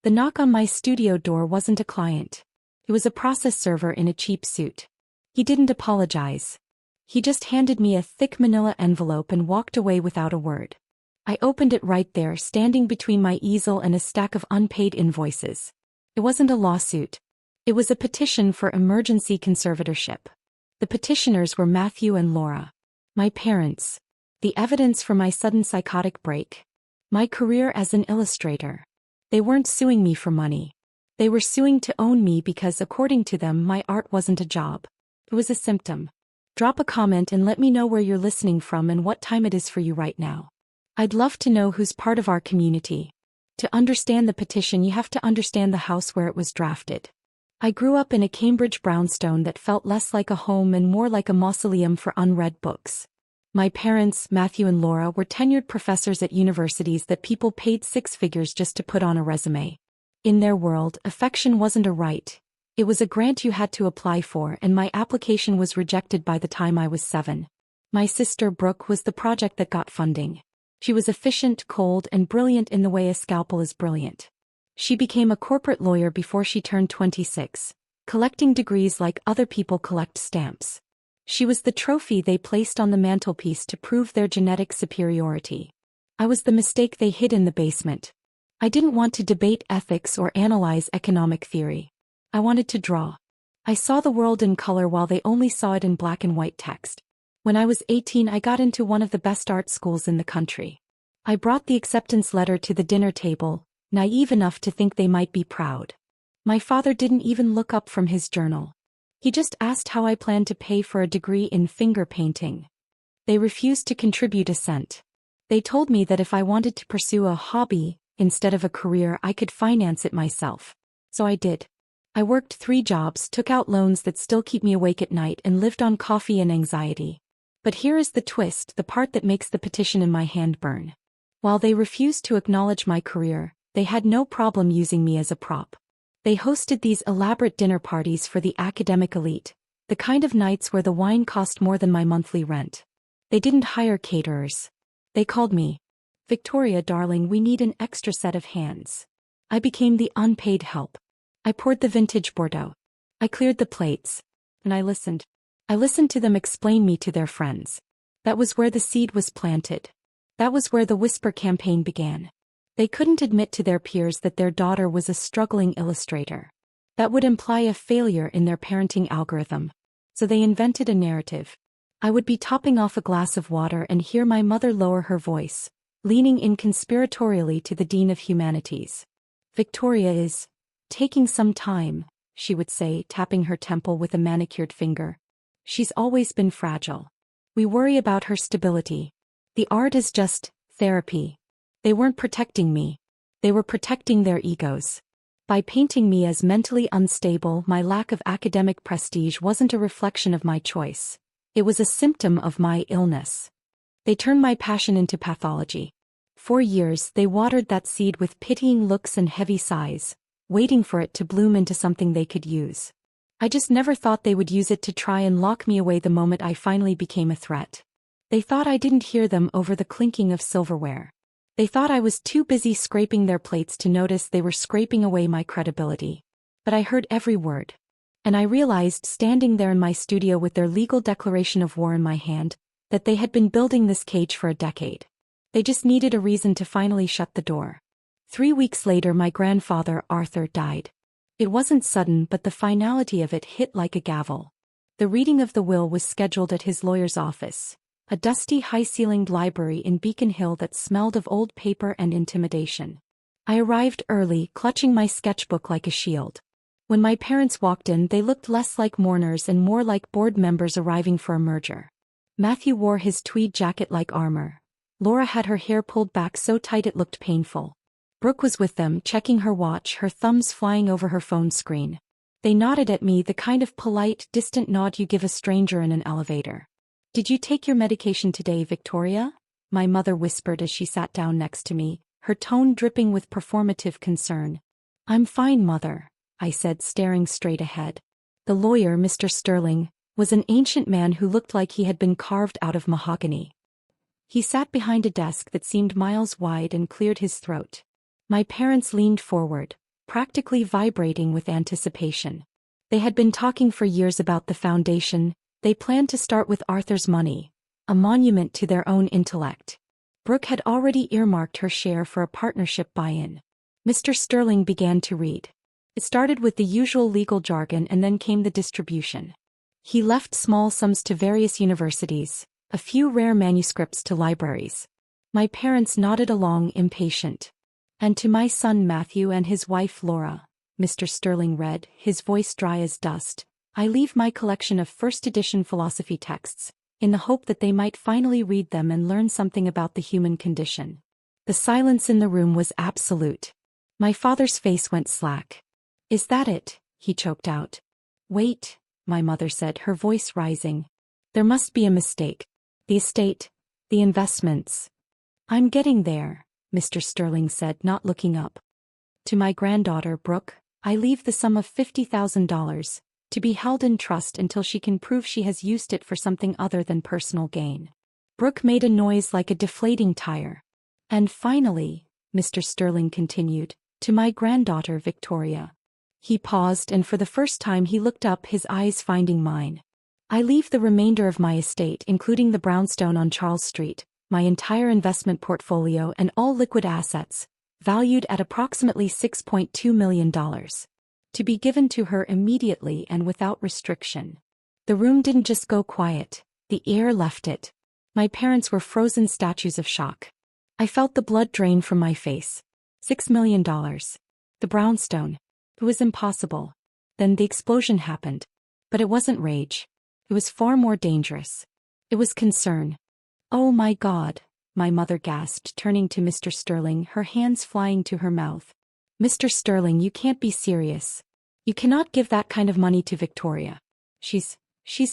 The knock on my studio door wasn't a client. It was a process server in a cheap suit. He didn't apologize. He just handed me a thick manila envelope and walked away without a word. I opened it right there, standing between my easel and a stack of unpaid invoices. It wasn't a lawsuit. It was a petition for emergency conservatorship. The petitioners were Matthew and Laura. My parents. The evidence for my sudden psychotic break. My career as an illustrator. They weren't suing me for money. They were suing to own me because, according to them, my art wasn't a job. It was a symptom. Drop a comment and let me know where you're listening from and what time it is for you right now. I'd love to know who's part of our community. To understand the petition, you have to understand the house where it was drafted. I grew up in a Cambridge brownstone that felt less like a home and more like a mausoleum for unread books. My parents, Matthew and Laura, were tenured professors at universities that people paid six figures just to put on a resume. In their world, affection wasn't a right. It was a grant you had to apply for, and my application was rejected by the time I was 7. My sister Brooke was the project that got funding. She was efficient, cold, and brilliant in the way a scalpel is brilliant. She became a corporate lawyer before she turned 26, collecting degrees like other people collect stamps. She was the trophy they placed on the mantelpiece to prove their genetic superiority. I was the mistake they hid in the basement. I didn't want to debate ethics or analyze economic theory. I wanted to draw. I saw the world in color while they only saw it in black and white text. When I was 18, I got into one of the best art schools in the country. I brought the acceptance letter to the dinner table, naive enough to think they might be proud. My father didn't even look up from his journal. He just asked how I planned to pay for a degree in finger painting. They refused to contribute a cent. They told me that if I wanted to pursue a hobby instead of a career, I could finance it myself. So I did. I worked 3 jobs, took out loans that still keep me awake at night, and lived on coffee and anxiety. But here is the twist, the part that makes the petition in my hand burn. While they refused to acknowledge my career, they had no problem using me as a prop. They hosted these elaborate dinner parties for the academic elite, the kind of nights where the wine cost more than my monthly rent. They didn't hire caterers. They called me, "Victoria, darling, we need an extra set of hands." I became the unpaid help. I poured the vintage Bordeaux. I cleared the plates. And I listened. I listened to them explain me to their friends. That was where the seed was planted. That was where the whisper campaign began. They couldn't admit to their peers that their daughter was a struggling illustrator. That would imply a failure in their parenting algorithm. So they invented a narrative. I would be topping off a glass of water and hear my mother lower her voice, leaning in conspiratorially to the Dean of Humanities. "Victoria is taking some time," she would say, tapping her temple with a manicured finger. "She's always been fragile. We worry about her stability. The art is just therapy." They weren't protecting me. They were protecting their egos. By painting me as mentally unstable, my lack of academic prestige wasn't a reflection of my choice. It was a symptom of my illness. They turned my passion into pathology. For years, they watered that seed with pitying looks and heavy sighs, waiting for it to bloom into something they could use. I just never thought they would use it to try and lock me away the moment I finally became a threat. They thought I didn't hear them over the clinking of silverware. They thought I was too busy scraping their plates to notice they were scraping away my credibility. But I heard every word. And I realized, standing there in my studio with their legal declaration of war in my hand, that they had been building this cage for a decade. They just needed a reason to finally shut the door. 3 weeks later, my grandfather, Arthur, died. It wasn't sudden, but the finality of it hit like a gavel. The reading of the will was scheduled at his lawyer's office, a dusty, high-ceilinged library in Beacon Hill that smelled of old paper and intimidation. I arrived early, clutching my sketchbook like a shield. When my parents walked in, they looked less like mourners and more like board members arriving for a merger. Matthew wore his tweed jacket like armor. Laura had her hair pulled back so tight it looked painful. Brooke was with them, checking her watch, her thumbs flying over her phone screen. They nodded at me, the kind of polite, distant nod you give a stranger in an elevator. "Did you take your medication today, Victoria?" my mother whispered as she sat down next to me, her tone dripping with performative concern. "I'm fine, Mother," I said, staring straight ahead. The lawyer, Mr. Sterling, was an ancient man who looked like he had been carved out of mahogany. He sat behind a desk that seemed miles wide and cleared his throat. My parents leaned forward, practically vibrating with anticipation. They had been talking for years about the foundation. They planned to start with Arthur's money, a monument to their own intellect. Brooke had already earmarked her share for a partnership buy-in. Mr. Sterling began to read. It started with the usual legal jargon and then came the distribution. He left small sums to various universities, a few rare manuscripts to libraries. My parents nodded along impatient. And to my son Matthew and his wife Laura, Mr. Sterling read, his voice dry as dust, I leave my collection of first-edition philosophy texts, in the hope that they might finally read them and learn something about the human condition. The silence in the room was absolute. My father's face went slack. Is that it? He choked out. Wait, my mother said, her voice rising. There must be a mistake. The estate, the investments. I'm getting there, Mr. Sterling said, not looking up. To my granddaughter, Brooke, I leave the sum of $50,000, to be held in trust until she can prove she has used it for something other than personal gain. Brooke made a noise like a deflating tire. And finally, Mr. Sterling continued, to my granddaughter Victoria. He paused and for the first time he looked up, his eyes finding mine. I leave the remainder of my estate, including the brownstone on Charles Street, my entire investment portfolio and all liquid assets, valued at approximately $6.2 million, to be given to her immediately and without restriction. The room didn't just go quiet, the air left it. My parents were frozen statues of shock. I felt the blood drain from my face. $6 million. The brownstone. It was impossible. Then the explosion happened. But it wasn't rage. It was far more dangerous. It was concern. Oh my God, my mother gasped, turning to Mr. Sterling, her hands flying to her mouth. Mr. Sterling, you can't be serious. You cannot give that kind of money to Victoria. She's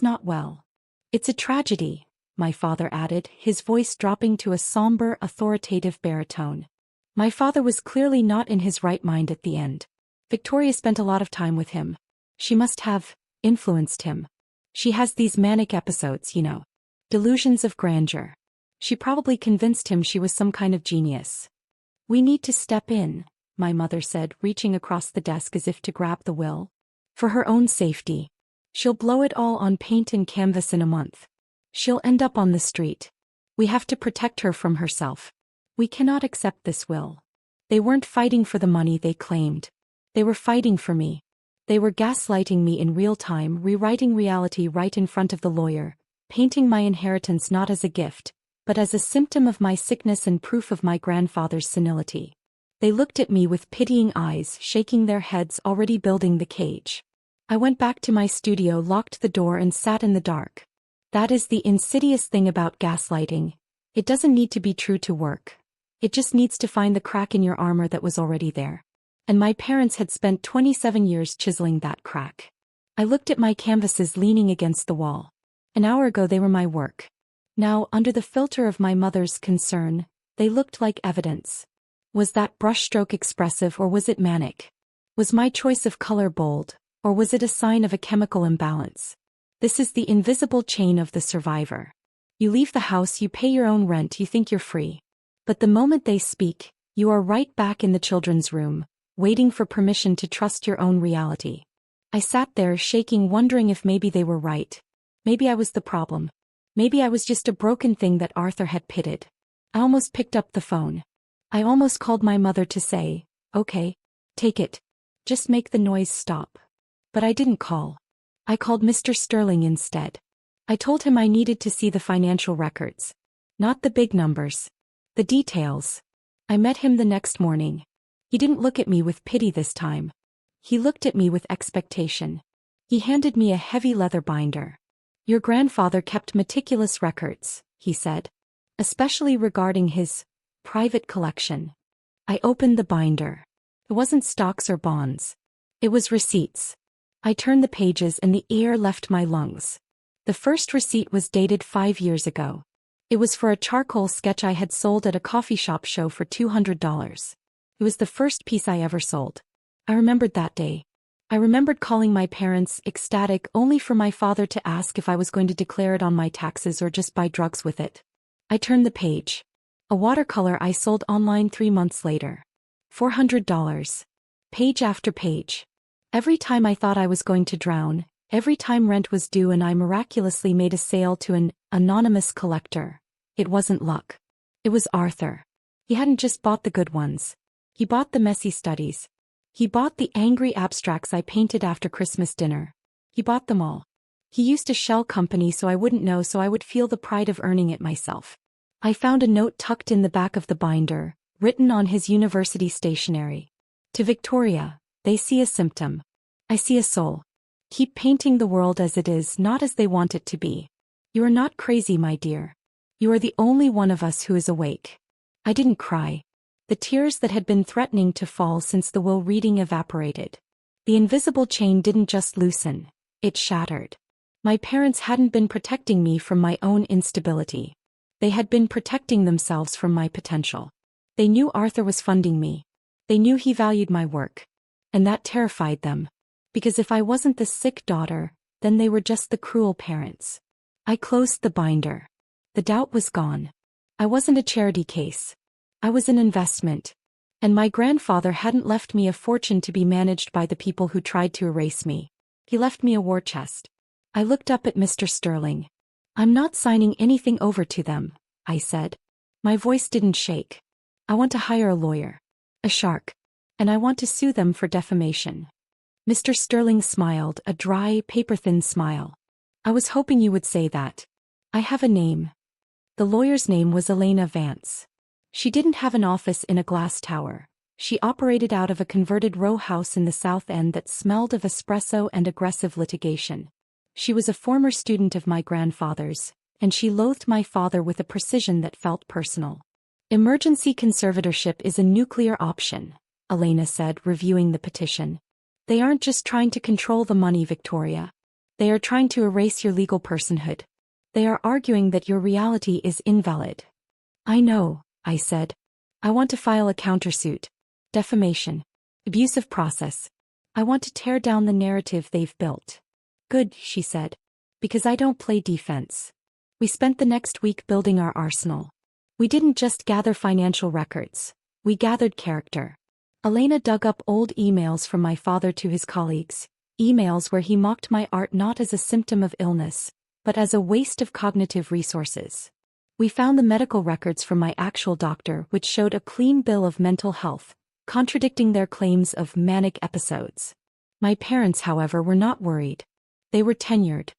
not well. It's a tragedy, my father added, his voice dropping to a somber, authoritative baritone. My father was clearly not in his right mind at the end. Victoria spent a lot of time with him. She must have influenced him. She has these manic episodes, you know. Delusions of grandeur. She probably convinced him she was some kind of genius. We need to step in, my mother said, reaching across the desk as if to grab the will. For her own safety. She'll blow it all on paint and canvas in a month. She'll end up on the street. We have to protect her from herself. We cannot accept this will. They weren't fighting for the money they claimed. They were fighting for me. They were gaslighting me in real time, rewriting reality right in front of the lawyer, painting my inheritance not as a gift, but as a symptom of my sickness and proof of my grandfather's senility. They looked at me with pitying eyes, shaking their heads, already building the cage. I went back to my studio, locked the door and sat in the dark. That is the insidious thing about gaslighting. It doesn't need to be true to work. It just needs to find the crack in your armor that was already there. And my parents had spent 27 years chiseling that crack. I looked at my canvases leaning against the wall. An hour ago they were my work. Now, under the filter of my mother's concern, they looked like evidence. Was that brushstroke expressive or was it manic? Was my choice of color bold, or was it a sign of a chemical imbalance? This is the invisible chain of the survivor. You leave the house, you pay your own rent, you think you're free. But the moment they speak, you are right back in the children's room, waiting for permission to trust your own reality. I sat there shaking, wondering if maybe they were right. Maybe I was the problem. Maybe I was just a broken thing that Arthur had pitted. I almost picked up the phone. I almost called my mother to say, okay, take it. Just make the noise stop. But I didn't call. I called Mr. Sterling instead. I told him I needed to see the financial records. Not the big numbers. The details. I met him the next morning. He didn't look at me with pity this time. He looked at me with expectation. He handed me a heavy leather binder. Your grandfather kept meticulous records, he said. Especially regarding his private collection. I opened the binder. It wasn't stocks or bonds. It was receipts. I turned the pages and the air left my lungs. The first receipt was dated 5 years ago. It was for a charcoal sketch I had sold at a coffee shop show for $200. It was the first piece I ever sold. I remembered that day. I remembered calling my parents, ecstatic, only for my father to ask if I was going to declare it on my taxes or just buy drugs with it. I turned the page. A watercolor I sold online 3 months later. $400. Page after page. Every time I thought I was going to drown, every time rent was due and I miraculously made a sale to an anonymous collector. It wasn't luck. It was Arthur. He hadn't just bought the good ones. He bought the messy studies. He bought the angry abstracts I painted after Christmas dinner. He bought them all. He used a shell company so I wouldn't know, so I would feel the pride of earning it myself. I found a note tucked in the back of the binder, written on his university stationery. To Victoria, they see a symptom. I see a soul. Keep painting the world as it is, not as they want it to be. You are not crazy, my dear. You are the only one of us who is awake. I didn't cry. The tears that had been threatening to fall since the will reading evaporated. The invisible chain didn't just loosen, it shattered. My parents hadn't been protecting me from my own instability. They had been protecting themselves from my potential. They knew Arthur was funding me. They knew he valued my work. And that terrified them. Because if I wasn't the sick daughter, then they were just the cruel parents. I closed the binder. The doubt was gone. I wasn't a charity case. I was an investment. And my grandfather hadn't left me a fortune to be managed by the people who tried to erase me. He left me a war chest. I looked up at Mr. Sterling. I'm not signing anything over to them, I said. My voice didn't shake. I want to hire a lawyer. A shark. And I want to sue them for defamation. Mr. Sterling smiled, a dry, paper-thin smile. I was hoping you would say that. I have a name. The lawyer's name was Elena Vance. She didn't have an office in a glass tower. She operated out of a converted row house in the South End that smelled of espresso and aggressive litigation. She was a former student of my grandfather's, and she loathed my father with a precision that felt personal. Emergency conservatorship is a nuclear option, Elena said, reviewing the petition. They aren't just trying to control the money, Victoria. They are trying to erase your legal personhood. They are arguing that your reality is invalid. I know, I said. I want to file a countersuit. Defamation. Abusive process. I want to tear down the narrative they've built. Good, she said. Because I don't play defense. We spent the next week building our arsenal. We didn't just gather financial records. We gathered character. Elena dug up old emails from my father to his colleagues, emails where he mocked my art not as a symptom of illness, but as a waste of cognitive resources. We found the medical records from my actual doctor, which showed a clean bill of mental health, contradicting their claims of manic episodes. My parents, however, were not worried. They were tenured.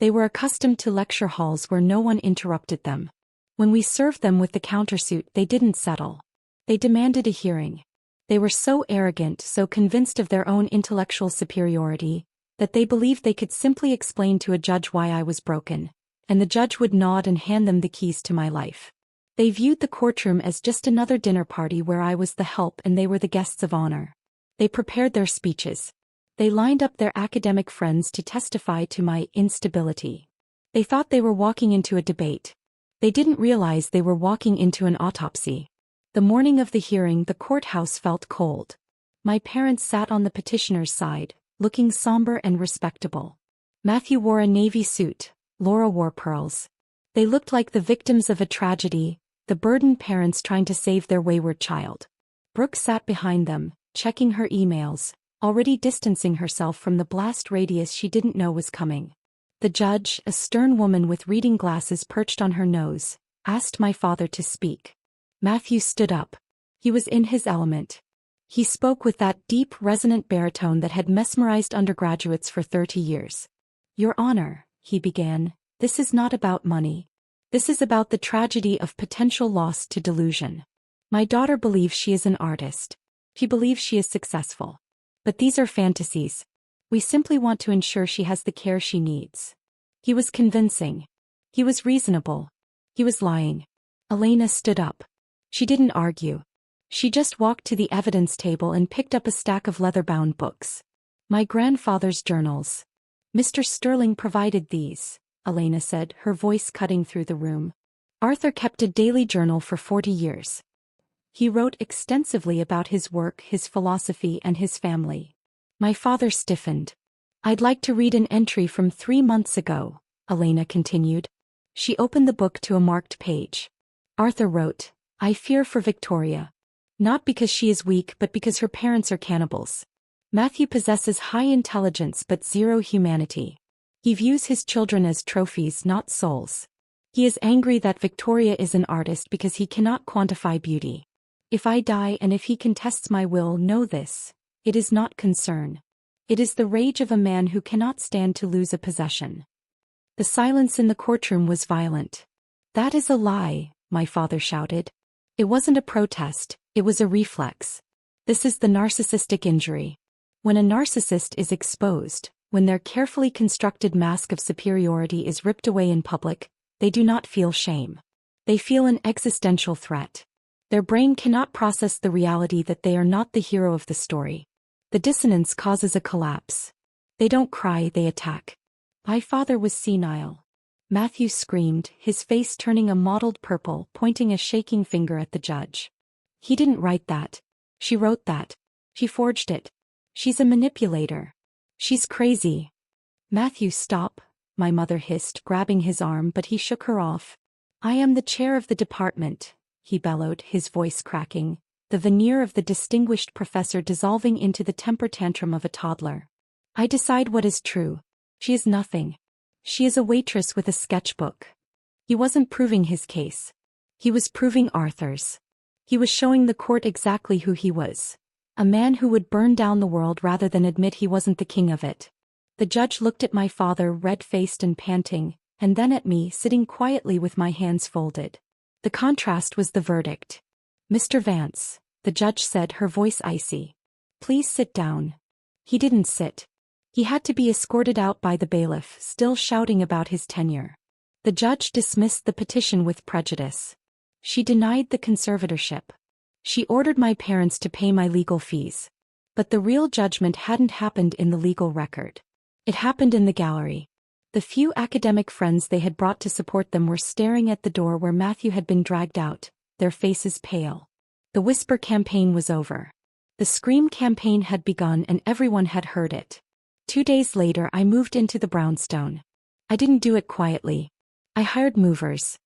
They were accustomed to lecture halls where no one interrupted them. When we served them with the countersuit, they didn't settle. They demanded a hearing. They were so arrogant, so convinced of their own intellectual superiority, that they believed they could simply explain to a judge why I was broken, and the judge would nod and hand them the keys to my life. They viewed the courtroom as just another dinner party where I was the help and they were the guests of honor. They prepared their speeches. They lined up their academic friends to testify to my instability. They thought they were walking into a debate. They didn't realize they were walking into an autopsy. The morning of the hearing, the courthouse felt cold. My parents sat on the petitioner's side, looking somber and respectable. Matthew wore a navy suit, Laura wore pearls. They looked like the victims of a tragedy, the burdened parents trying to save their wayward child. Brooke sat behind them, checking her emails, already distancing herself from the blast radius she didn't know was coming. The judge, a stern woman with reading glasses perched on her nose, asked my father to speak. Matthew stood up. He was in his element. He spoke with that deep, resonant baritone that had mesmerized undergraduates for 30 years. Your Honor, he began, this is not about money. This is about the tragedy of potential loss to delusion. My daughter believes she is an artist. She believes she is successful. But these are fantasies. We simply want to ensure she has the care she needs. He was convincing. He was reasonable. He was lying. Elena stood up. She didn't argue. She just walked to the evidence table and picked up a stack of leather-bound books. My grandfather's journals. Mr. Sterling provided these, Elena said, her voice cutting through the room. Arthur kept a daily journal for 40 years. He wrote extensively about his work, his philosophy, and his family. My father stiffened. I'd like to read an entry from 3 months ago, Elena continued. She opened the book to a marked page. Arthur wrote, I fear for Victoria. Not because she is weak but because her parents are cannibals. Matthew possesses high intelligence but zero humanity. He views his children as trophies, not souls. He is angry that Victoria is an artist because he cannot quantify beauty. If I die and if he contests my will, know this. It is not concern. It is the rage of a man who cannot stand to lose a possession. The silence in the courtroom was violent. That is a lie, my father shouted. It wasn't a protest, it was a reflex. This is the narcissistic injury. When a narcissist is exposed, when their carefully constructed mask of superiority is ripped away in public, they do not feel shame. They feel an existential threat. Their brain cannot process the reality that they are not the hero of the story. The dissonance causes a collapse. They don't cry, they attack. My father was senile. Matthew screamed, his face turning a mottled purple, pointing a shaking finger at the judge. He didn't write that. She wrote that. She forged it. She's a manipulator. She's crazy. Matthew, stop, my mother hissed, grabbing his arm, but he shook her off. I am the chair of the department, he bellowed, his voice cracking, the veneer of the distinguished professor dissolving into the temper tantrum of a toddler. I decide what is true. She is nothing. She is a waitress with a sketchbook. He wasn't proving his case. He was proving Arthur's. He was showing the court exactly who he was. A man who would burn down the world rather than admit he wasn't the king of it. The judge looked at my father, red-faced and panting, and then at me, sitting quietly with my hands folded. The contrast was the verdict. Mr. Vance, the judge said, her voice icy. Please sit down. He didn't sit. He had to be escorted out by the bailiff, still shouting about his tenure. The judge dismissed the petition with prejudice. She denied the conservatorship. She ordered my parents to pay my legal fees. But the real judgment hadn't happened in the legal record. It happened in the gallery. The few academic friends they had brought to support them were staring at the door where Matthew had been dragged out, their faces pale. The whisper campaign was over. The scream campaign had begun and everyone had heard it. 2 days later I moved into the brownstone. I didn't do it quietly. I hired movers.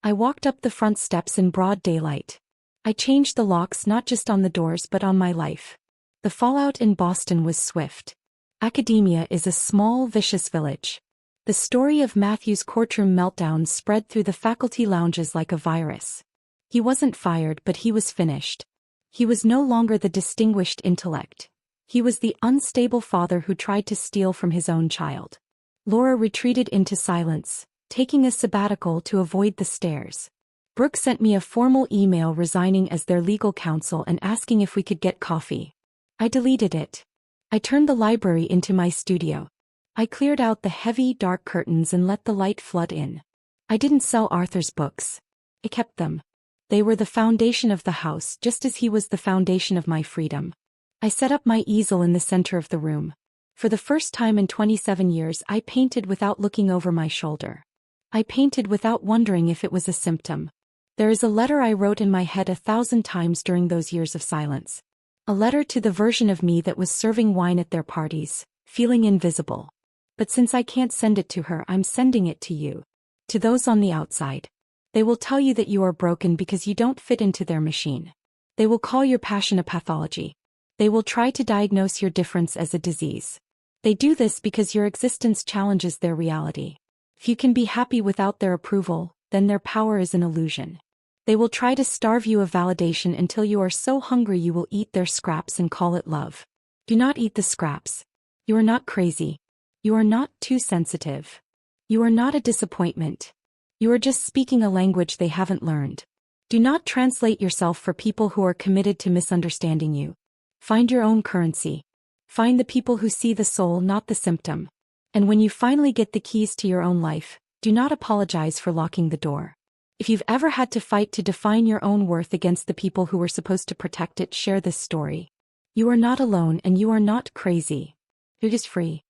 I walked up the front steps in broad daylight. I changed the locks not just on the doors but on my life. The fallout in Boston was swift. Academia is a small, vicious village. The story of Matthew's courtroom meltdown spread through the faculty lounges like a virus. He wasn't fired, but he was finished. He was no longer the distinguished intellect. He was the unstable father who tried to steal from his own child. Laura retreated into silence, taking a sabbatical to avoid the stares. Brooke sent me a formal email resigning as their legal counsel and asking if we could get coffee. I deleted it. I turned the library into my studio. I cleared out the heavy, dark curtains and let the light flood in. I didn't sell Arthur's books. I kept them. They were the foundation of the house, just as he was the foundation of my freedom. I set up my easel in the center of the room. For the first time in 27 years, I painted without looking over my shoulder. I painted without wondering if it was a symptom. There is a letter I wrote in my head 1,000 times during those years of silence. A letter to the version of me that was serving wine at their parties, feeling invisible. But since I can't send it to her, I'm sending it to you. To those on the outside. They will tell you that you are broken because you don't fit into their machine. They will call your passion a pathology. They will try to diagnose your difference as a disease. They do this because your existence challenges their reality. If you can be happy without their approval, then their power is an illusion. They will try to starve you of validation until you are so hungry you will eat their scraps and call it love. Do not eat the scraps. You are not crazy. You are not too sensitive. You are not a disappointment. You are just speaking a language they haven't learned. Do not translate yourself for people who are committed to misunderstanding you. Find your own currency. Find the people who see the soul, not the symptom. And when you finally get the keys to your own life, do not apologize for locking the door. If you've ever had to fight to define your own worth against the people who were supposed to protect it, share this story. You are not alone and you are not crazy. You're just free.